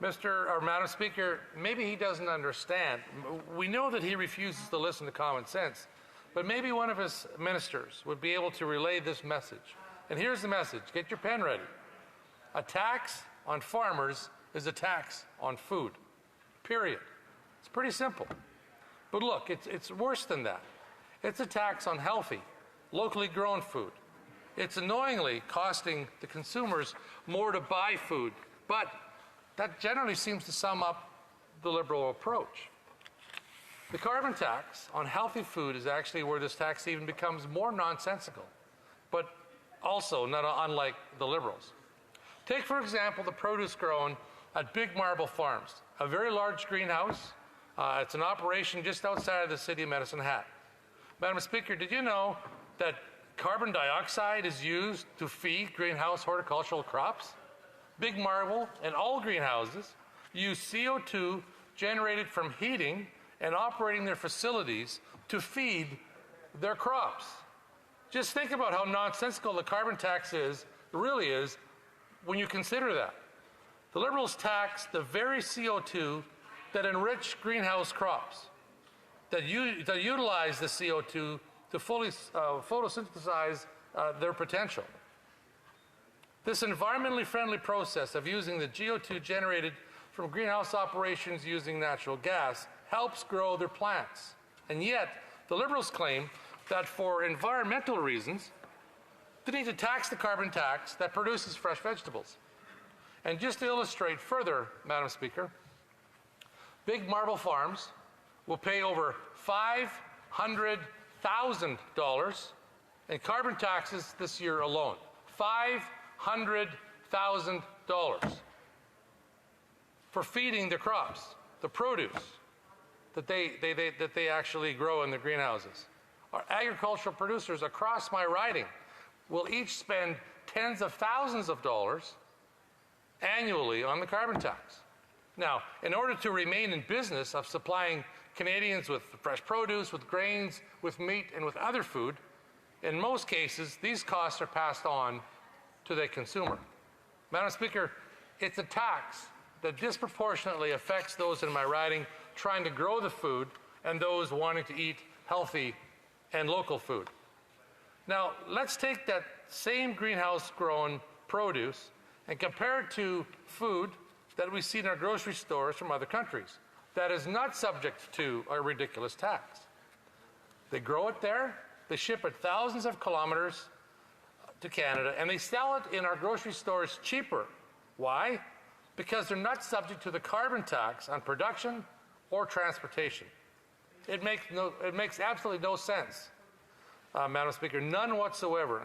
Madam Speaker, maybe he doesn't understand. We know that he refuses to listen to common sense, but maybe one of his ministers would be able to relay this message. And here's the message. Get your pen ready. A tax on farmers is a tax on food, period. It's pretty simple. But look, it's worse than that. It's a tax on healthy, locally grown food. It's annoyingly costing the consumers more to buy food, but that generally seems to sum up the Liberal approach. The carbon tax on healthy food is actually where this tax even becomes more nonsensical, but also not unlike the Liberals. Take, for example, the produce grown at Big Marble Farms, a very large greenhouse. It's an operation just outside of the city of Medicine Hat. Madam Speaker, did you know that carbon dioxide is used to feed greenhouse horticultural crops? Big Marble and all greenhouses use CO2 generated from heating and operating their facilities to feed their crops. Just think about how nonsensical the carbon tax really is, when you consider that. The Liberals tax the very CO2 that enrich greenhouse crops, that utilize the CO2 to fully photosynthesize their potential. This environmentally friendly process of using the CO2 generated from greenhouse operations using natural gas helps grow their plants. And yet, the Liberals claim that for environmental reasons, they need to tax the carbon tax that produces fresh vegetables. And just to illustrate further, Madam Speaker, Big Marble Farms will pay over $500,000 in carbon taxes this year alone. $500,000 for feeding their crops, the produce that they actually grow in the greenhouses. Our agricultural producers across my riding will each spend tens of thousands of dollars annually on the carbon tax. Now, in order to remain in business of supplying Canadians with fresh produce, with grains, with meat, and with other food, in most cases, these costs are passed on to the consumer. Madam Speaker, it's a tax that disproportionately affects those in my riding trying to grow the food and those wanting to eat healthy and local food. Now, let's take that same greenhouse-grown produce and compare it to food that we see in our grocery stores from other countries that is not subject to a ridiculous tax. They grow it there, they ship it thousands of kilometers to Canada, and they sell it in our grocery stores cheaper. Why? Because they're not subject to the carbon tax on production or transportation. It makes absolutely no sense, Madam Speaker, none whatsoever.